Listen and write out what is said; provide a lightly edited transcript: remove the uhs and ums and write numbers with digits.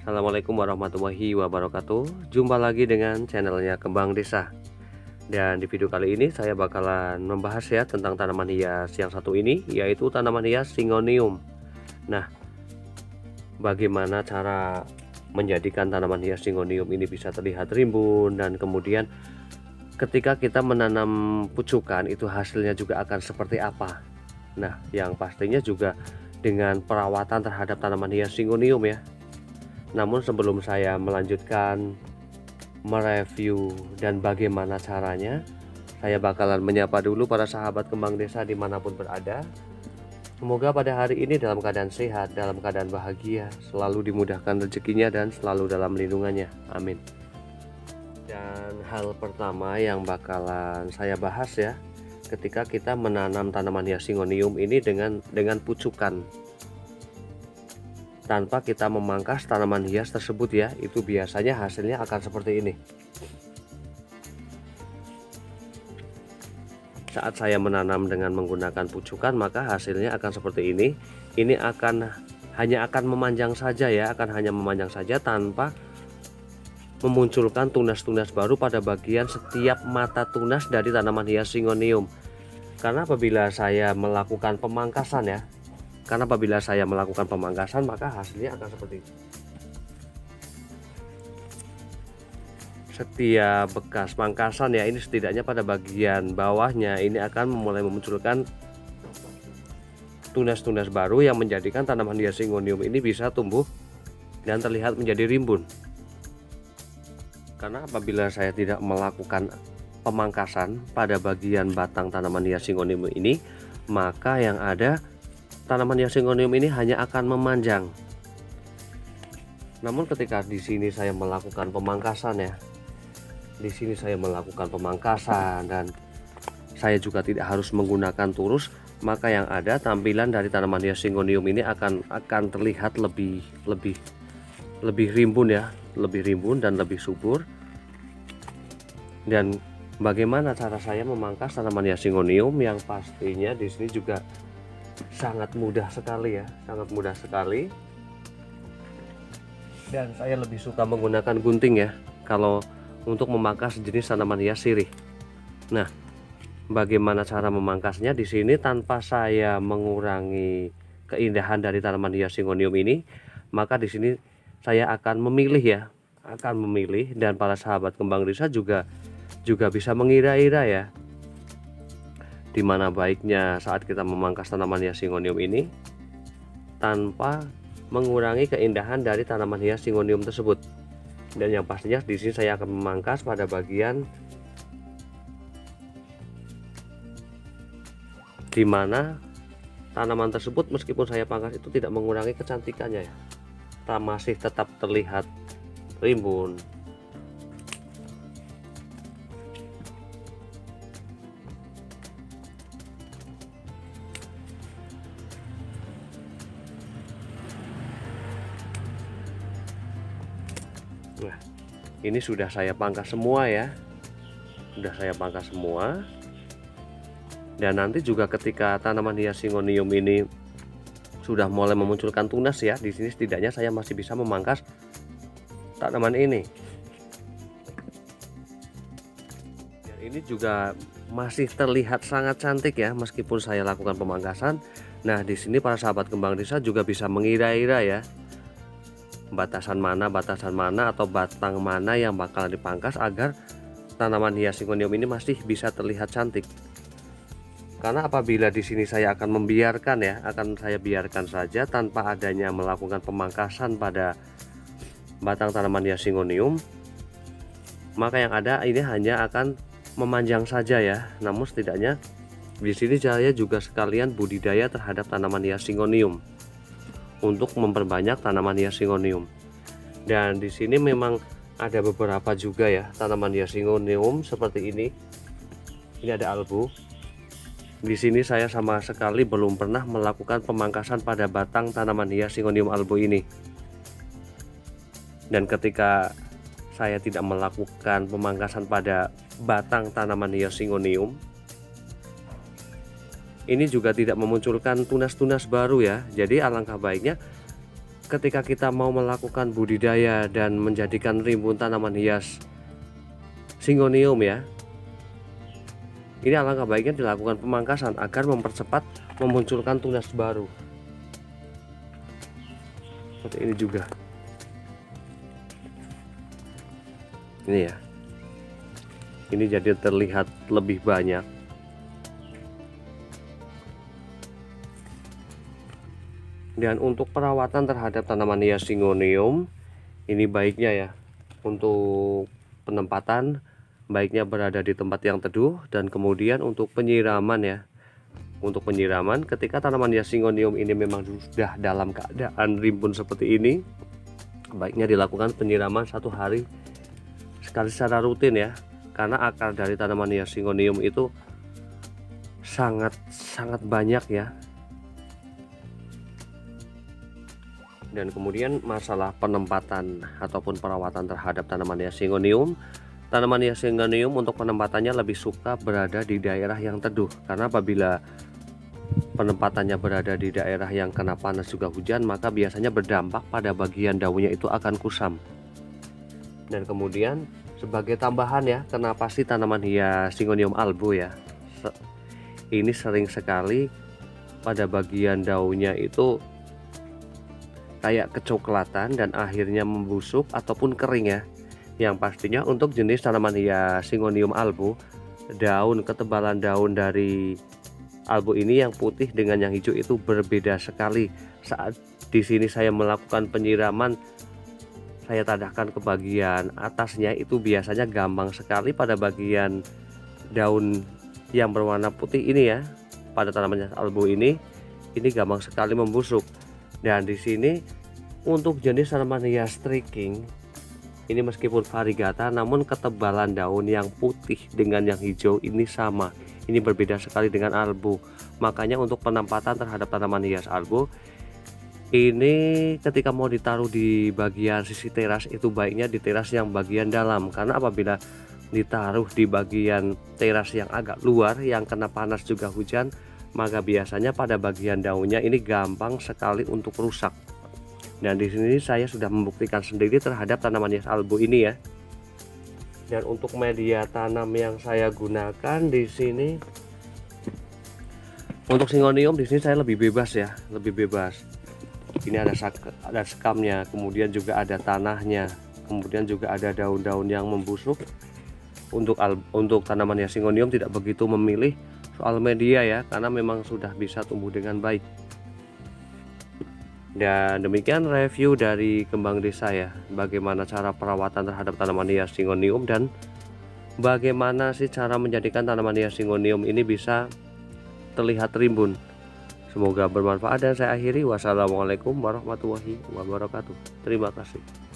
Assalamualaikum warahmatullahi wabarakatuh. Jumpa lagi dengan channelnya Kembang Desa. Dan di video kali ini saya bakalan membahas ya tentang tanaman hias yang satu ini, yaitu tanaman hias Syngonium. Nah, bagaimana cara menjadikan tanaman hias Syngonium ini bisa terlihat rimbun, dan kemudian ketika kita menanam pucukan itu hasilnya juga akan seperti apa. Nah, yang pastinya juga dengan perawatan terhadap tanaman hias Syngonium ya. Namun sebelum saya melanjutkan mereview dan bagaimana caranya, saya bakalan menyapa dulu para sahabat Kembang Desa dimanapun berada. Semoga pada hari ini dalam keadaan sehat, dalam keadaan bahagia, selalu dimudahkan rezekinya dan selalu dalam lindungannya. Amin. Dan hal pertama yang bakalan saya bahas ya, ketika kita menanam tanaman hias Syngonium ini dengan pucukan, tanpa kita memangkas tanaman hias tersebut ya, itu biasanya hasilnya akan seperti ini. Saat saya menanam dengan menggunakan pucukan, maka hasilnya akan seperti ini. Ini hanya akan memanjang saja ya, akan hanya memanjang saja tanpa memunculkan tunas-tunas baru pada bagian setiap mata tunas dari tanaman hias Syngonium. Karena apabila saya melakukan pemangkasan ya, maka hasilnya akan seperti ini. Setiap bekas pangkasan ya, ini setidaknya pada bagian bawahnya ini akan mulai memunculkan tunas-tunas baru yang menjadikan tanaman hias Syngonium ini bisa tumbuh dan terlihat menjadi rimbun. Karena apabila saya tidak melakukan pemangkasan pada bagian batang tanaman hias Syngonium ini, maka yang ada tanaman hias Syngonium ini hanya akan memanjang. Namun ketika di sini saya melakukan pemangkasan ya, dan saya juga tidak harus menggunakan turus, maka yang ada tampilan dari tanaman hias Syngonium ini akan terlihat lebih rimbun ya, lebih rimbun dan lebih subur. Dan bagaimana cara saya memangkas tanaman hias Syngonium? Yang pastinya di sini juga sangat mudah sekali ya, sangat mudah sekali. Dan saya lebih suka menggunakan gunting ya kalau untuk memangkas jenis tanaman hias sirih. Nah, bagaimana cara memangkasnya di sini tanpa saya mengurangi keindahan dari tanaman hias Syngonium ini? Maka di sini saya akan memilih dan para sahabat Kembang Desa juga bisa mengira-ira ya, di mana baiknya saat kita memangkas tanaman hias Syngonium ini tanpa mengurangi keindahan dari tanaman hias Syngonium tersebut. Dan yang pastinya di sini saya akan memangkas pada bagian di mana tanaman tersebut meskipun saya pangkas itu tidak mengurangi kecantikannya ya, masih tetap terlihat rimbun. Nah, ini sudah saya pangkas semua ya, dan nanti juga ketika tanaman hias Syngonium ini sudah mulai memunculkan tunas ya, di sini setidaknya saya masih bisa memangkas tanaman ini. Dan ini juga masih terlihat sangat cantik ya meskipun saya lakukan pemangkasan. Nah, di sini para sahabat Kembang Desa juga bisa mengira-ira ya, batasan mana atau batang mana yang bakal dipangkas agar tanaman hias Syngonium ini masih bisa terlihat cantik. Karena apabila di sini saya akan saya biarkan saja tanpa adanya melakukan pemangkasan pada batang tanaman hias Syngonium, maka yang ada ini hanya akan memanjang saja ya. Namun setidaknya di sini saya juga sekalian budidaya terhadap tanaman hias Syngonium untuk memperbanyak tanaman hias Syngonium. Dan di sini memang ada beberapa juga ya tanaman hias Syngonium seperti ini. Ini ada albu. Di sini saya sama sekali belum pernah melakukan pemangkasan pada batang tanaman hias Syngonium albu ini. Dan ketika saya tidak melakukan pemangkasan pada batang tanaman hias Syngonium, ini juga tidak memunculkan tunas-tunas baru ya. Jadi alangkah baiknya ketika kita mau melakukan budidaya dan menjadikan rimbun tanaman hias Syngonium ya, ini alangkah baiknya dilakukan pemangkasan agar mempercepat memunculkan tunas baru. Seperti ini juga. Ini ya. Ini jadi terlihat lebih banyak. Dan untuk perawatan terhadap tanaman hias Syngonium, ini baiknya ya, untuk penempatan baiknya berada di tempat yang teduh, dan kemudian untuk penyiraman ya. Untuk penyiraman ketika tanaman hias Syngonium ini memang sudah dalam keadaan rimbun seperti ini, baiknya dilakukan penyiraman 1 hari sekali secara rutin ya, karena akar dari tanaman hias Syngonium itu sangat banyak ya. Dan kemudian masalah penempatan ataupun perawatan terhadap tanaman hias Syngonium. Tanaman hias Syngonium untuk penempatannya lebih suka berada di daerah yang teduh, karena apabila penempatannya berada di daerah yang kena panas juga hujan, maka biasanya berdampak pada bagian daunnya itu akan kusam. Dan kemudian sebagai tambahan ya, kenapa sih tanaman hias Syngonium albo ya, ini sering sekali pada bagian daunnya itu kayak kecoklatan dan akhirnya membusuk ataupun kering ya. Yang pastinya untuk jenis tanaman hias Syngonium albo, ketebalan daun dari albo ini yang putih dengan yang hijau itu berbeda sekali. Saat di sini saya melakukan penyiraman, saya tadahkan ke bagian atasnya itu biasanya gampang sekali pada bagian daun yang berwarna putih ini ya. Pada tanaman hias albo ini gampang sekali membusuk. Dan di sini untuk jenis tanaman hias Stray-King, ini meskipun variegata namun ketebalan daun yang putih dengan yang hijau ini sama. Ini berbeda sekali dengan albo. Makanya untuk penempatan terhadap tanaman hias albo ini ketika mau ditaruh di bagian sisi teras itu baiknya di teras yang bagian dalam, karena apabila ditaruh di bagian teras yang agak luar yang kena panas juga hujan, maka biasanya pada bagian daunnya ini gampang sekali untuk rusak. Dan di sini saya sudah membuktikan sendiri terhadap tanaman hias albo ini ya. Dan untuk media tanam yang saya gunakan di sini, untuk Syngonium di sini saya lebih bebas ya, lebih bebas. Ini ada sekamnya, kemudian juga ada tanahnya, kemudian juga ada daun-daun yang membusuk. Untuk tanaman hias Syngonium tidak begitu memilih soal media ya, karena memang sudah bisa tumbuh dengan baik. Dan demikian review dari Kembang Desa ya, bagaimana cara perawatan terhadap tanaman hias Syngonium dan bagaimana sih cara menjadikan tanaman hias Syngonium ini bisa terlihat rimbun. Semoga bermanfaat dan saya akhiri. Wassalamualaikum warahmatullahi wabarakatuh. Terima kasih.